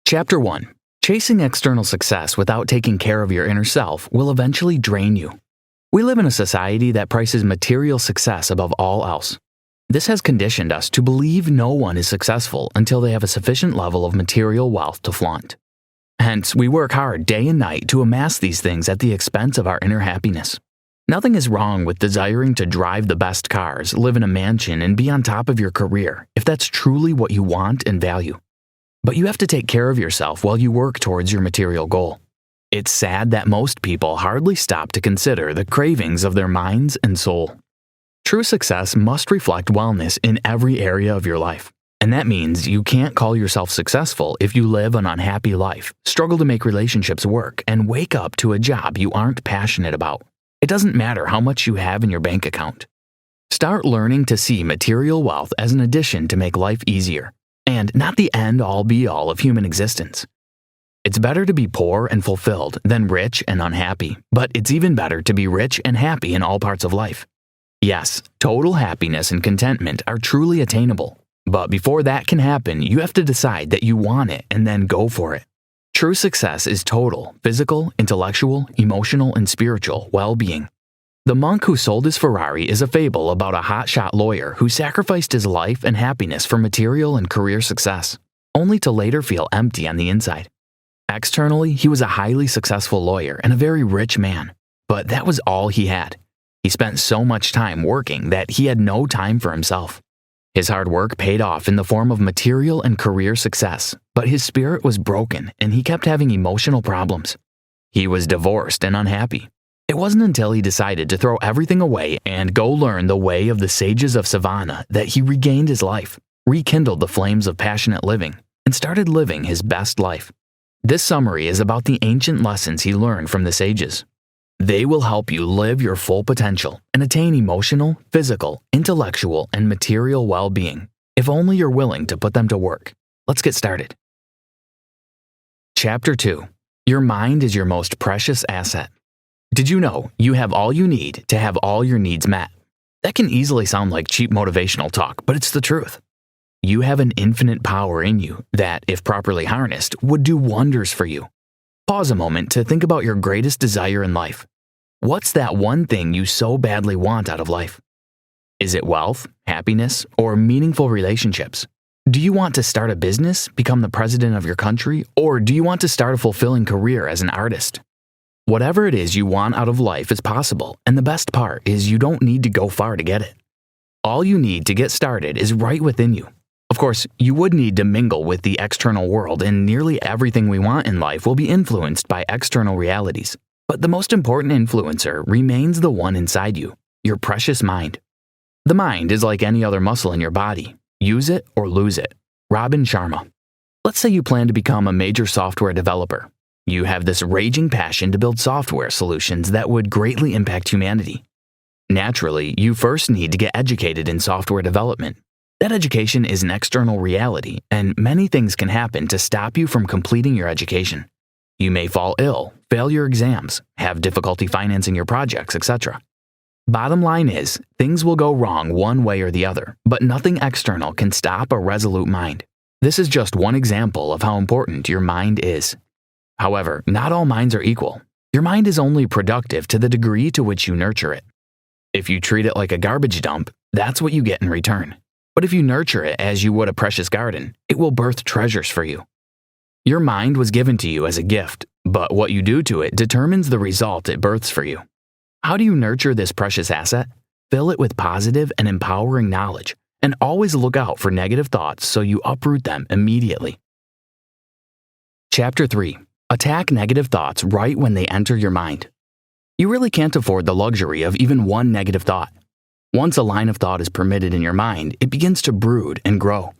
Chapter 1. Chasing external success without taking care of your inner self will eventually drain you. We live in a society that prices material success above all else. This has conditioned us to believe no one is successful until they have a sufficient level of material wealth to flaunt. Hence, we work hard day and night to amass these things at the expense of our inner happiness. Nothing is wrong with desiring to drive the best cars, live in a mansion, and be on top of your career if that's truly what you want and value. But you have to take care of yourself while you work towards your material goal. It's sad that most people hardly stop to consider the cravings of their minds and soul. True success must reflect wellness in every area of your life. And that means you can't call yourself successful if you live an unhappy life, struggle to make relationships work, and wake up to a job you aren't passionate about. It doesn't matter how much you have in your bank account. Start learning to see material wealth as an addition to make life easier, and not the end-all be-all of human existence. It's better to be poor and fulfilled than rich and unhappy, but it's even better to be rich and happy in all parts of life. Yes, total happiness and contentment are truly attainable, but before that can happen, you have to decide that you want it and then go for it. True success is total, physical, intellectual, emotional, and spiritual well-being. The monk who sold his Ferrari is a fable about a hotshot lawyer who sacrificed his life and happiness for material and career success, only to later feel empty on the inside. Externally, he was a highly successful lawyer and a very rich man, but that was all he had. He spent so much time working that he had no time for himself. His hard work paid off in the form of material and career success, but his spirit was broken and he kept having emotional problems. He was divorced and unhappy. It wasn't until he decided to throw everything away and go learn the way of the sages of Savannah that he regained his life, rekindled the flames of passionate living, and started living his best life. This summary is about the ancient lessons he learned from the sages. They will help you live your full potential and attain emotional, physical, intellectual, and material well-being, if only you're willing to put them to work. Let's get started. Chapter 2. Your mind is your most precious asset. Did you know you have all you need to have all your needs met? That can easily sound like cheap motivational talk, but it's the truth. You have an infinite power in you that, if properly harnessed, would do wonders for you. Pause a moment to think about your greatest desire in life. What's that one thing you so badly want out of life? Is it wealth, happiness, or meaningful relationships? Do you want to start a business, become the president of your country, or do you want to start a fulfilling career as an artist? Whatever it is you want out of life is possible, and the best part is you don't need to go far to get it. All you need to get started is right within you. Of course, you would need to mingle with the external world, and nearly everything we want in life will be influenced by external realities. But the most important influencer remains the one inside you, your precious mind. The mind is like any other muscle in your body. Use it or lose it. Robin Sharma. Let's say you plan to become a major software developer. You have this raging passion to build software solutions that would greatly impact humanity. Naturally, you first need to get educated in software development. That education is an external reality, and many things can happen to stop you from completing your education. You may fall ill, fail your exams, have difficulty financing your projects, etc. Bottom line is, things will go wrong one way or the other, but nothing external can stop a resolute mind. This is just one example of how important your mind is. However, not all minds are equal. Your mind is only productive to the degree to which you nurture it. If you treat it like a garbage dump, that's what you get in return. But if you nurture it as you would a precious garden, it will birth treasures for you. Your mind was given to you as a gift, but what you do to it determines the result it births for you. How do you nurture this precious asset? Fill it with positive and empowering knowledge, and always look out for negative thoughts so you uproot them immediately. Chapter 3. Attack negative thoughts right when they enter your mind. You really can't afford the luxury of even one negative thought. Once a line of thought is permitted in your mind, it begins to brood and grow.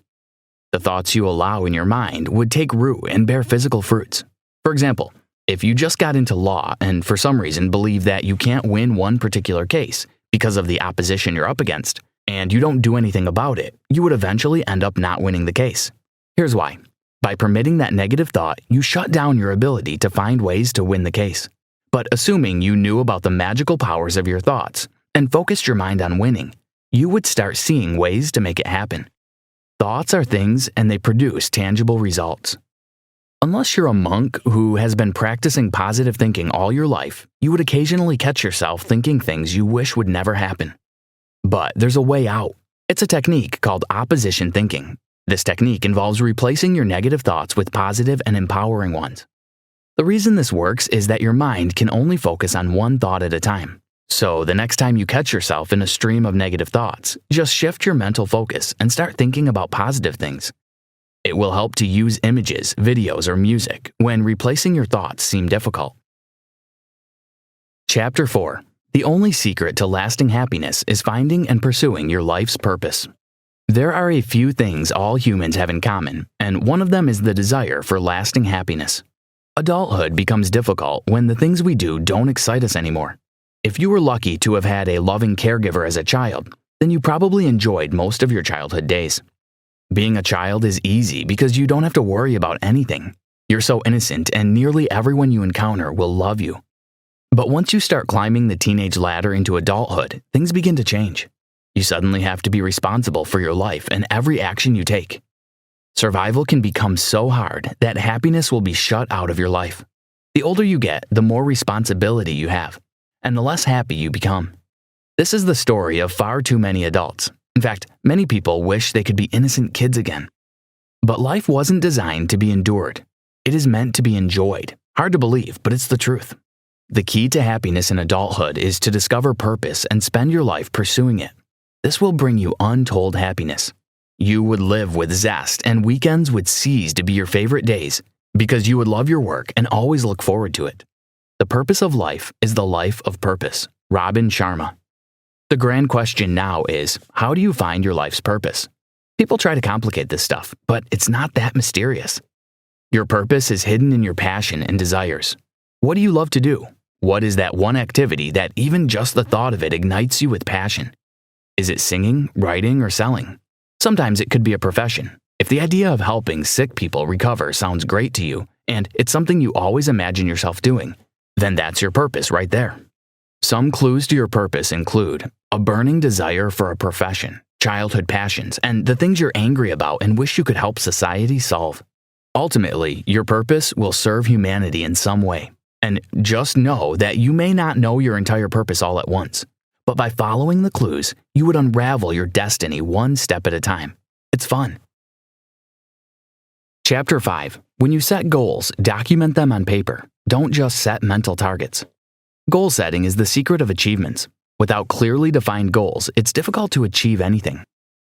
The thoughts you allow in your mind would take root and bear physical fruits. For example, if you just got into law and for some reason believe that you can't win one particular case because of the opposition you're up against, and you don't do anything about it, you would eventually end up not winning the case. Here's why. By permitting that negative thought, you shut down your ability to find ways to win the case. But assuming you knew about the magical powers of your thoughts and focused your mind on winning, you would start seeing ways to make it happen. Thoughts are things and they produce tangible results. Unless you're a monk who has been practicing positive thinking all your life, you would occasionally catch yourself thinking things you wish would never happen. But there's a way out. It's a technique called opposition thinking. This technique involves replacing your negative thoughts with positive and empowering ones. The reason this works is that your mind can only focus on one thought at a time. So the next time you catch yourself in a stream of negative thoughts, just shift your mental focus and start thinking about positive things. It will help to use images, videos, or music when replacing your thoughts seem difficult. Chapter 4. The only secret to lasting happiness is finding and pursuing your life's purpose. There are a few things all humans have in common, and one of them is the desire for lasting happiness. Adulthood becomes difficult when the things we do don't excite us anymore. If you were lucky to have had a loving caregiver as a child, then you probably enjoyed most of your childhood days. Being a child is easy because you don't have to worry about anything. You're so innocent, and nearly everyone you encounter will love you. But once you start climbing the teenage ladder into adulthood, things begin to change. You suddenly have to be responsible for your life and every action you take. Survival can become so hard that happiness will be shut out of your life. The older you get, the more responsibility you have, and the less happy you become. This is the story of far too many adults. In fact, many people wish they could be innocent kids again. But life wasn't designed to be endured. It is meant to be enjoyed. Hard to believe, but it's the truth. The key to happiness in adulthood is to discover purpose and spend your life pursuing it. This will bring you untold happiness. You would live with zest, and weekends would cease to be your favorite days because you would love your work and always look forward to it. The purpose of life is the life of purpose. Robin Sharma. The grand question now is, how do you find your life's purpose? People try to complicate this stuff, but it's not that mysterious. Your purpose is hidden in your passion and desires. What do you love to do? What is that one activity that even just the thought of it ignites you with passion? Is it singing, writing, or selling? Sometimes it could be a profession. If the idea of helping sick people recover sounds great to you, and it's something you always imagine yourself doing, then that's your purpose right there. Some clues to your purpose include a burning desire for a profession, childhood passions, and the things you're angry about and wish you could help society solve. Ultimately, your purpose will serve humanity in some way. And just know that you may not know your entire purpose all at once, but by following the clues, you would unravel your destiny one step at a time. It's fun. Chapter 5. When you set goals, document them on paper. Don't just set mental targets. Goal setting is the secret of achievements. Without clearly defined goals, it's difficult to achieve anything.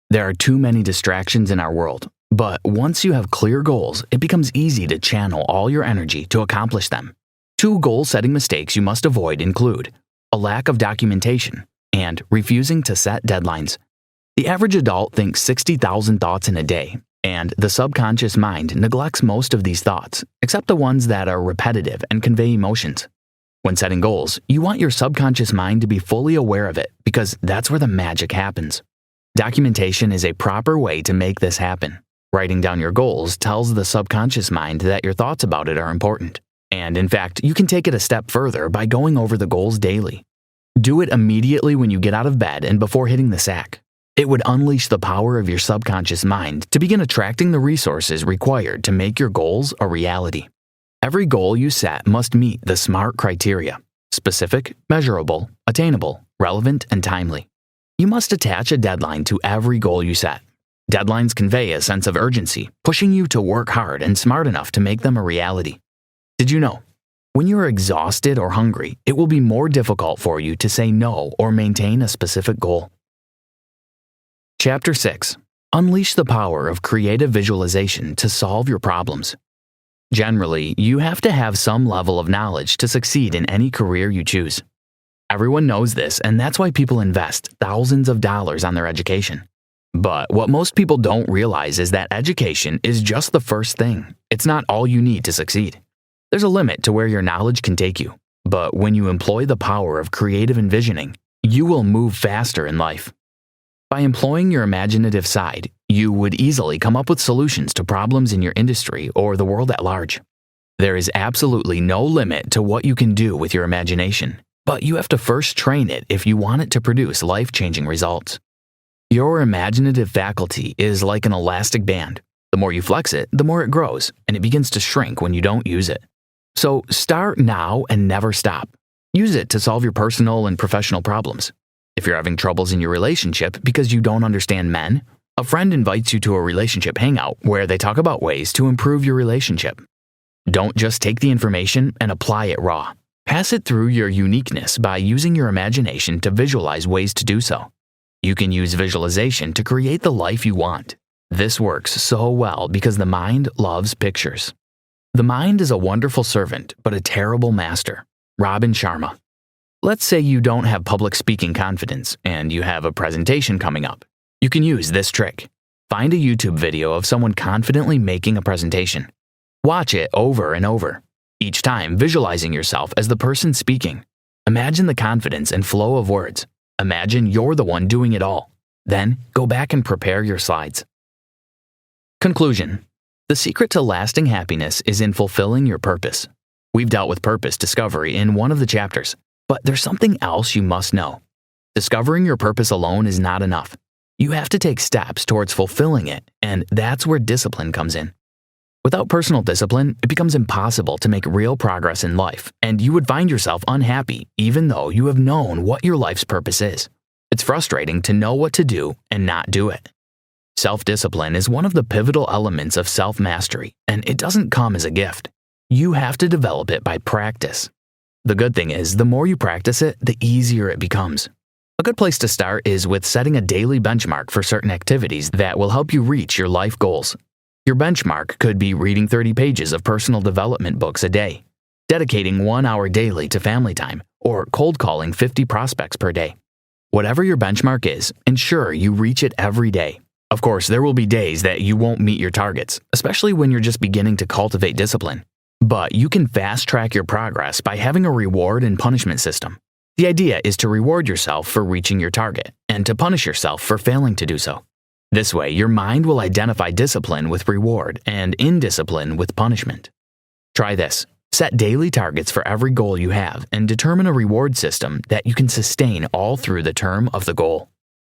There are too many distractions in our world, but once you have clear goals, it becomes easy to channel all your energy to accomplish them. 2 goal-setting mistakes you must avoid include a lack of documentation and refusing to set deadlines. The average adult thinks 60,000 thoughts in a day, and the subconscious mind neglects most of these thoughts, except the ones that are repetitive and convey emotions. When setting goals, you want your subconscious mind to be fully aware of it because that's where the magic happens. Documentation is a proper way to make this happen. Writing down your goals tells the subconscious mind that your thoughts about it are important. And in fact, you can take it a step further by going over the goals daily. Do it immediately when you get out of bed and before hitting the sack. It would unleash the power of your subconscious mind to begin attracting the resources required to make your goals a reality. Every goal you set must meet the SMART criteria: specific, measurable, attainable, relevant, and timely. You must attach a deadline to every goal you set. Deadlines convey a sense of urgency, pushing you to work hard and smart enough to make them a reality. Did you know? When you are exhausted or hungry, it will be more difficult for you to say no or maintain a specific goal. Chapter 6. Unleash the power of creative visualization to solve your problems. Generally, you have to have some level of knowledge to succeed in any career you choose. Everyone knows this, and that's why people invest thousands of dollars on their education. But what most people don't realize is that education is just the first thing. It's not all you need to succeed. There's a limit to where your knowledge can take you, but when you employ the power of creative envisioning, you will move faster in life. By employing your imaginative side, you would easily come up with solutions to problems in your industry or the world at large. There is absolutely no limit to what you can do with your imagination, but you have to first train it if you want it to produce life-changing results. Your imaginative faculty is like an elastic band. The more you flex it, the more it grows, and it begins to shrink when you don't use it. So start now and never stop. Use it to solve your personal and professional problems. If you're having troubles in your relationship because you don't understand men, a friend invites you to a relationship hangout where they talk about ways to improve your relationship. Don't just take the information and apply it raw. Pass it through your uniqueness by using your imagination to visualize ways to do so. You can use visualization to create the life you want. This works so well because the mind loves pictures. The mind is a wonderful servant, but a terrible master. Robin Sharma. Let's say you don't have public speaking confidence and you have a presentation coming up. You can use this trick. Find a YouTube video of someone confidently making a presentation. Watch it over and over, each time visualizing yourself as the person speaking. Imagine the confidence and flow of words. Imagine you're the one doing it all. Then go back and prepare your slides. Conclusion. The secret to lasting happiness is in fulfilling your purpose. We've dealt with purpose discovery in one of the chapters, but there's something else you must know. Discovering your purpose alone is not enough. You have to take steps towards fulfilling it, and that's where discipline comes in. Without personal discipline, it becomes impossible to make real progress in life, and you would find yourself unhappy even though you have known what your life's purpose is. It's frustrating to know what to do and not do it. Self-discipline is one of the pivotal elements of self-mastery, and it doesn't come as a gift. You have to develop it by practice. The good thing is, the more you practice it, the easier it becomes. A good place to start is with setting a daily benchmark for certain activities that will help you reach your life goals. Your benchmark could be reading 30 pages of personal development books a day, dedicating 1 hour daily to family time, or cold calling 50 prospects per day. Whatever your benchmark is, ensure you reach it every day. Of course, there will be days that you won't meet your targets, especially when you're just beginning to cultivate discipline. But you can fast-track your progress by having a reward and punishment system. The idea is to reward yourself for reaching your target and to punish yourself for failing to do so. This way, your mind will identify discipline with reward and indiscipline with punishment. Try this. Set daily targets for every goal you have and determine a reward system that you can sustain all through the term of the goal.